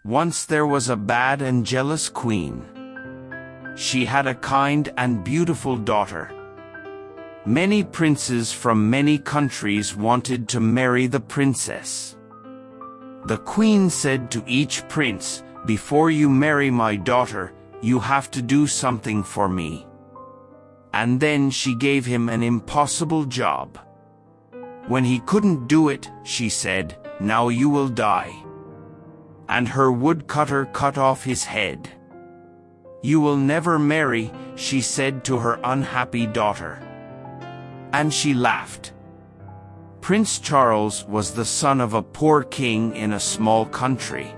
Once there was a bad and jealous queen. She had a kind and beautiful daughter. Many princes from many countries wanted to marry the princess. The queen said to each prince, "Before you marry my daughter, you have to do something for me." And then she gave him an impossible job. When he couldn't do it, she said, "Now you will die." And her woodcutter cut off his head. "You will never marry," she said to her unhappy daughter. And she laughed. Prince Charles was the son of a poor king in a small country.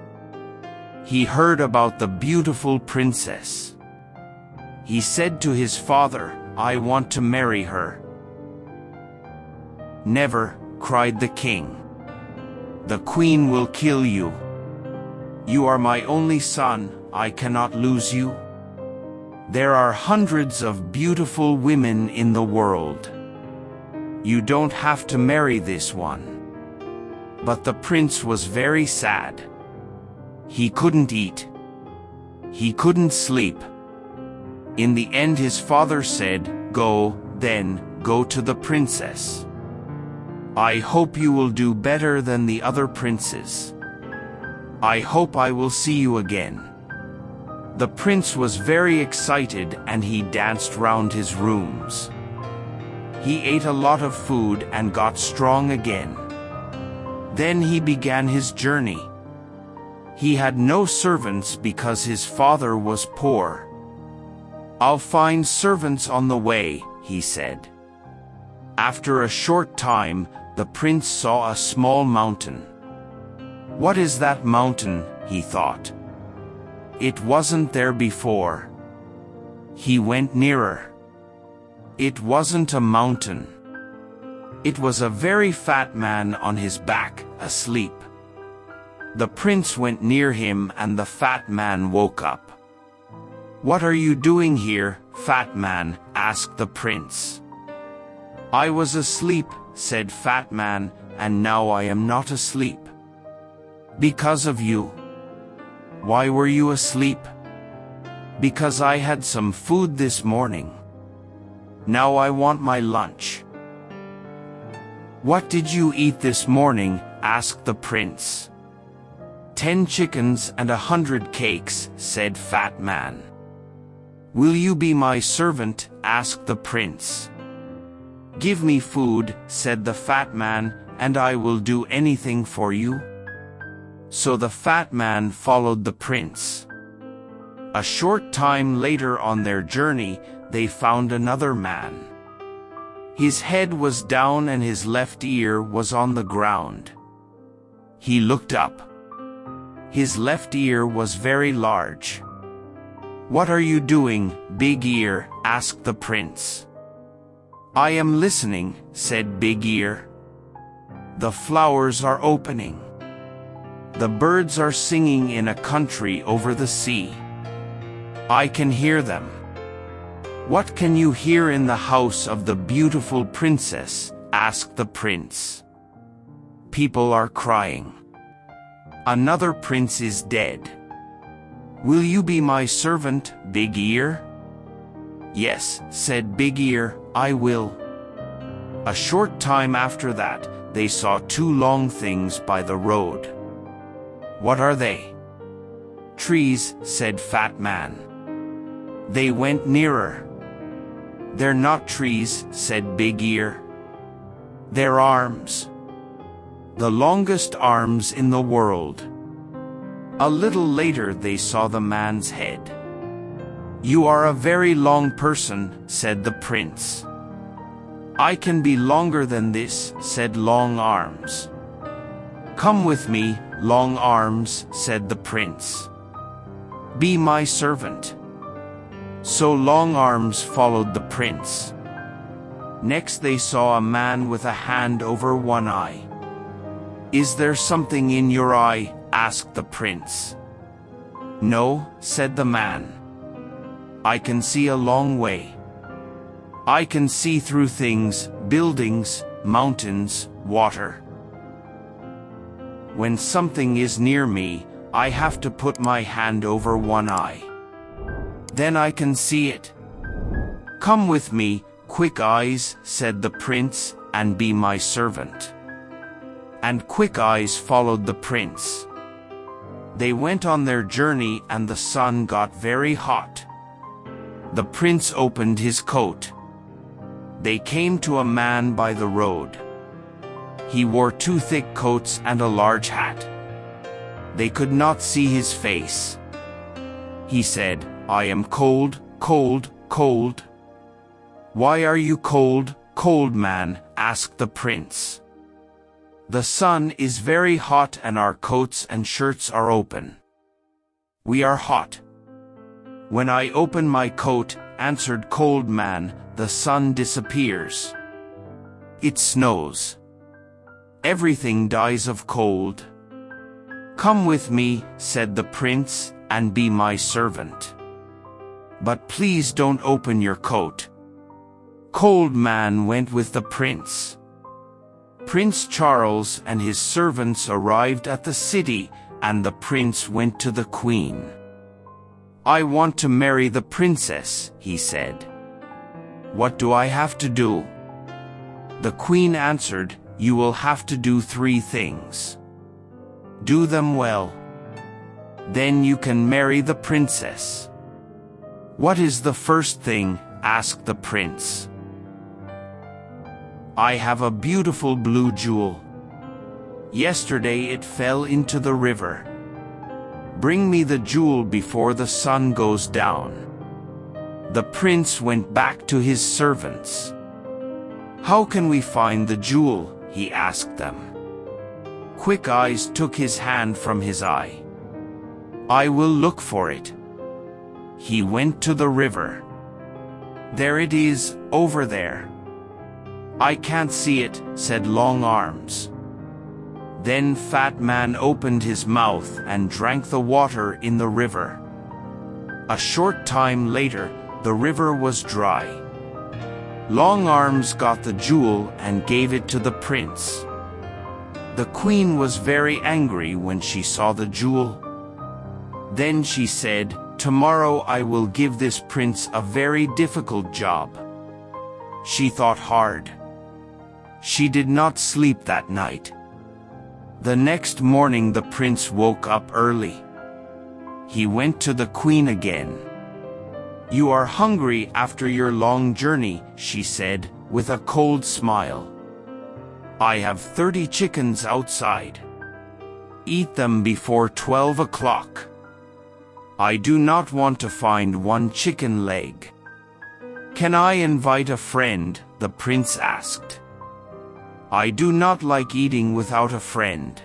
He heard about the beautiful princess. He said to his father, "I want to marry her." "Never," cried the king. "The queen will kill you. You are my only son, I cannot lose you. There are hundreds of beautiful women in the world. You don't have to marry this one." But the prince was very sad. He couldn't eat. He couldn't sleep. In the end his father said, "Go, then, go to the princess. I hope you will do better than the other princes. I hope I will see you again." The prince was very excited and he danced round his rooms. He ate a lot of food and got strong again. Then he began his journey. He had no servants because his father was poor. "I'll find servants on the way," he said. After a short time, the prince saw a small mountain. "What is that mountain?" he thought. It wasn't there before. He went nearer. It wasn't a mountain. It was a very fat man on his back, asleep. The prince went near him and the fat man woke up. "What are you doing here, fat man?" asked the prince. "I was asleep," said Fat Man, "and now I am not asleep." "Because of you." "Why were you asleep?" "Because I had some food this morning. Now I want my lunch." "What did you eat this morning?" asked the prince. 10 chickens and 100 cakes," said Fat Man. "Will you be my servant?" asked the prince. "Give me food," said the fat man, "and I will do anything for you." So the fat man followed the prince. A short time later on their journey, they found another man. His head was down and his left ear was on the ground. He looked up. His left ear was very large. "What are you doing, Big Ear?" asked the prince. "I am listening," said Big Ear. "The flowers are opening. The birds are singing in a country over the sea. I can hear them." "What can you hear in the house of the beautiful princess?" asked the prince. "People are crying. Another prince is dead. Will you be my servant, Big Ear?" "Yes," said Big Ear, "I will." A short time after that, they saw 2 long things by the road. "What are they?" "Trees," said Fat Man. They went nearer. "They're not trees," said Big Ear. "They're arms. The longest arms in the world." A little later they saw the man's head. "You are a very long person," said the prince. "I can be longer than this," said Long Arms. "Come with me, Long Arms," said the prince. "Be my servant." So Long Arms followed the prince. Next they saw a man with a hand over one eye. "Is there something in your eye?" asked the prince. "No," said the man. "I can see a long way. I can see through things, buildings, mountains, water. When something is near me, I have to put my hand over one eye. Then I can see it. Come with me, Quick Eyes, said the prince, and be my servant. And Quick Eyes followed the prince. They went on their journey and the sun got very hot. The prince opened his coat. They came to a man by the road. He wore 2 thick coats and a large hat. They could not see his face. He said, I am cold, cold, cold. Why are you cold, cold man? Asked the prince. The sun is very hot and our coats and shirts are open. We are hot. When I open my coat, answered Cold Man, the sun disappears. It snows. Everything dies of cold. Come with me, said the prince, and be my servant. But please don't open your coat. Cold Man went with the prince. Prince Charles and his servants arrived at the city, and the prince went to the queen. I want to marry the princess, he said. What do I have to do? The queen answered, you will have to do 3 things. Do them well. Then you can marry the princess. What is the first thing? Asked the prince. I have a beautiful blue jewel. Yesterday it fell into the river. Bring me the jewel before the sun goes down. The prince went back to his servants. How can we find the jewel? He asked them. Quick Eyes took his hand from his eye. I will look for it. He went to the river. There it is, over there. I can't see it, said Long Arms. Then Fat Man opened his mouth and drank the water in the river. A short time later, the river was dry. Long Arms got the jewel and gave it to the prince. The queen was very angry when she saw the jewel. Then she said, tomorrow I will give this prince a very difficult job. She thought hard. She did not sleep that night. The next morning the prince woke up early. He went to the queen again. You are hungry after your long journey, she said, with a cold smile. I have 30 chickens outside. Eat them before 12 o'clock. I do not want to find 1 chicken leg. Can I invite a friend? The prince asked. I do not like eating without a friend.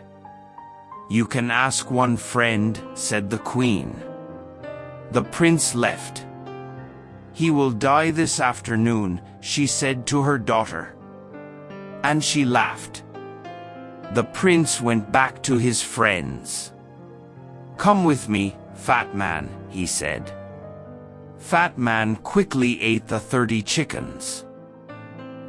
You can ask 1 friend, said the queen. The prince left. He will die this afternoon, she said to her daughter. And she laughed. The prince went back to his friends. Come with me, Fat Man, he said. Fat Man quickly ate the 30 chickens.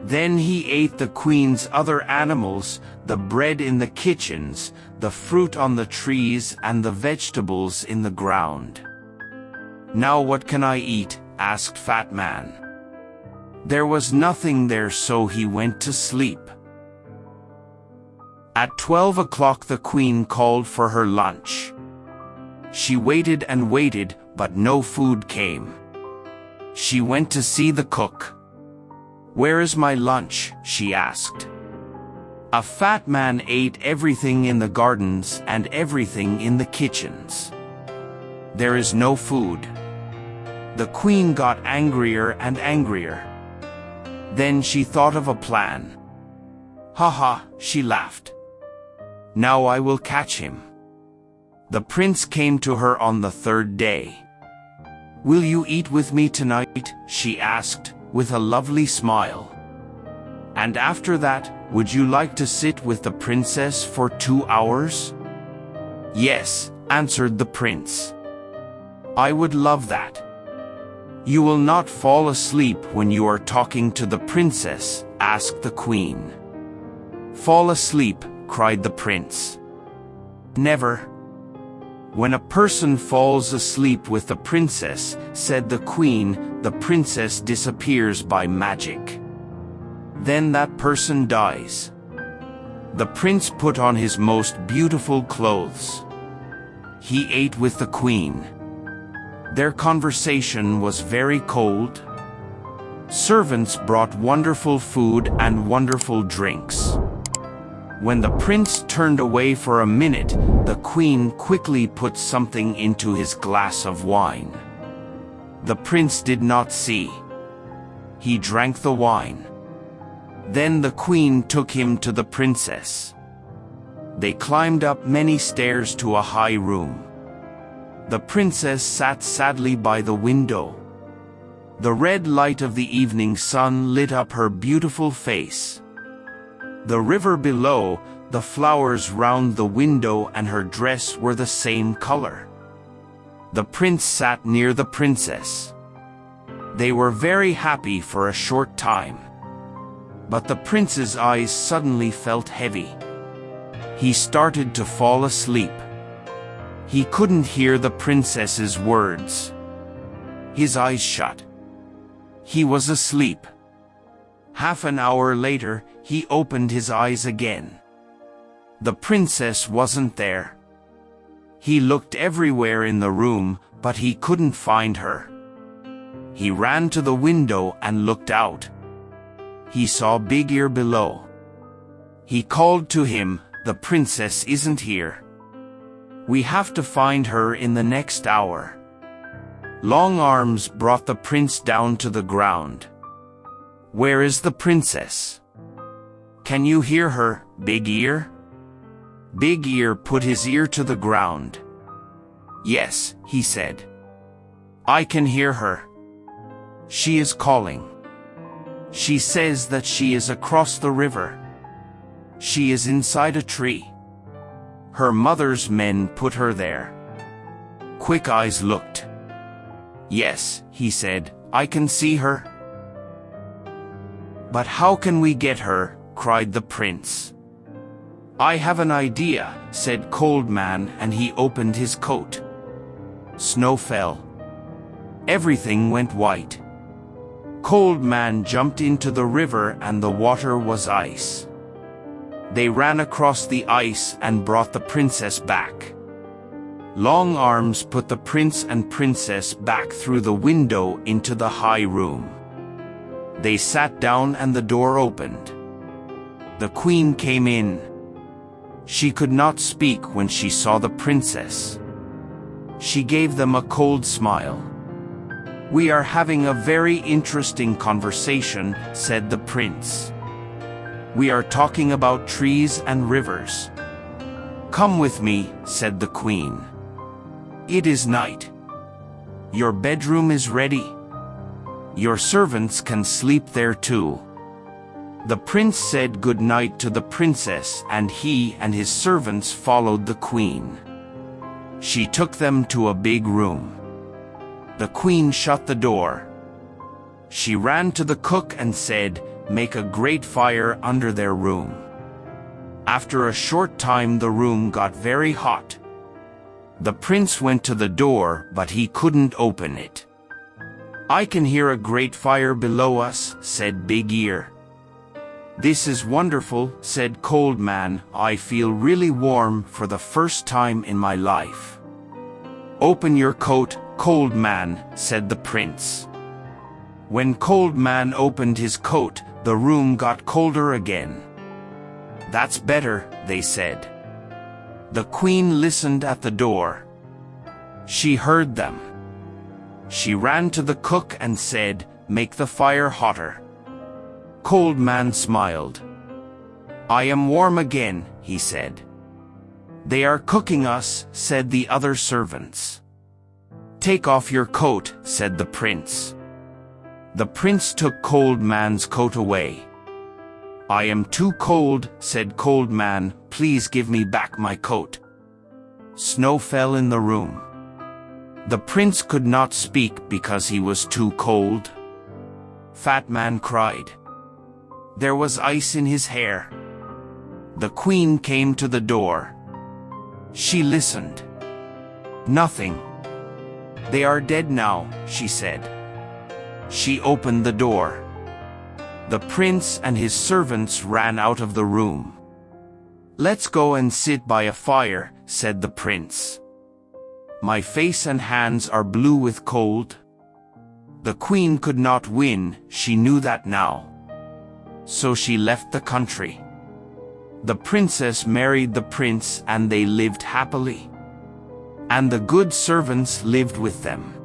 Then he ate the queen's other animals, the bread in the kitchens, the fruit on the trees and the vegetables in the ground. Now what can I eat? Asked Fat Man. There was nothing there, so he went to sleep. At 12 o'clock the queen called for her lunch. She waited and waited, but no food came. She went to see the cook. Where is my lunch? She asked. A fat man ate everything in the gardens and everything in the kitchens. There is no food. The queen got angrier and angrier. Then she thought of a plan. Ha ha, she laughed. Now I will catch him. The prince came to her on the 3rd day. Will you eat with me tonight? She asked, with a lovely smile. And after that, would you like to sit with the princess for 2 hours? Yes, answered the prince. I would love that. You will not fall asleep when you are talking to the princess? Asked the queen. Fall asleep, cried the prince. Never. When a person falls asleep with the princess, said the queen, the princess disappears by magic. Then that person dies. The prince put on his most beautiful clothes. He ate with the queen. Their conversation was very cold. Servants brought wonderful food and wonderful drinks. When the prince turned away for a minute, the queen quickly put something into his glass of wine. The prince did not see. He drank the wine. Then the queen took him to the princess. They climbed up many stairs to a high room. The princess sat sadly by the window. The red light of the evening sun lit up her beautiful face. The river below, the flowers round the window and her dress were the same color. The prince sat near the princess. They were very happy for a short time. But the prince's eyes suddenly felt heavy. He started to fall asleep. He couldn't hear the princess's words. His eyes shut. He was asleep. Half an hour later, he opened his eyes again. The princess wasn't there. He looked everywhere in the room, but he couldn't find her. He ran to the window and looked out. He saw Big Ear below. He called to him, "The princess isn't here. We have to find her in the next hour." Long Arms brought the prince down to the ground. "Where is the princess? Can you hear her, Big Ear?" Big Ear put his ear to the ground. "Yes," he said. "I can hear her. She is calling. She says that she is across the river. She is inside a tree. Her mother's men put her there." Quick Eyes looked. "Yes," he said, "I can see her." "But how can we get her?" cried the prince. "I have an idea," said Cold Man, and he opened his coat. Snow fell. Everything went white. Cold Man jumped into the river and the water was ice. They ran across the ice and brought the princess back. Long Arms put the prince and princess back through the window into the high room. They sat down and the door opened. The queen came in. She could not speak when she saw the princess. She gave them a cold smile. "We are having a very interesting conversation," said the prince. "We are talking about trees and rivers." "Come with me," said the queen. "It is night. Your bedroom is ready. Your servants can sleep there too." The prince said good night to the princess and he and his servants followed the queen. She took them to a big room. The queen shut the door. She ran to the cook and said, "Make a great fire under their room." After a short time the room got very hot. The prince went to the door, but he couldn't open it. "I can hear a great fire below us," said Big Ear. "This is wonderful," said Cold Man. "I feel really warm for the first time in my life." "Open your coat, Cold Man," said the prince. When Cold Man opened his coat, the room got colder again. "That's better," they said. The queen listened at the door. She heard them. She ran to the cook and said, "Make the fire hotter." Cold Man smiled. "I am warm again," he said. "They are cooking us," said the other servants. "Take off your coat," said the prince. The prince took Cold Man's coat away. "I am too cold," said Cold Man. "Please give me back my coat." Snow fell in the room. The prince could not speak because he was too cold. Fat Man cried. There was ice in his hair. The queen came to the door. She listened. Nothing. They are dead now, she said. She opened the door. The prince and his servants ran out of the room. "Let's go and sit by a fire," said the prince. "My face and hands are blue with cold." The queen could not win, she knew that now. So she left the country. The princess married the prince and they lived happily. And the good servants lived with them.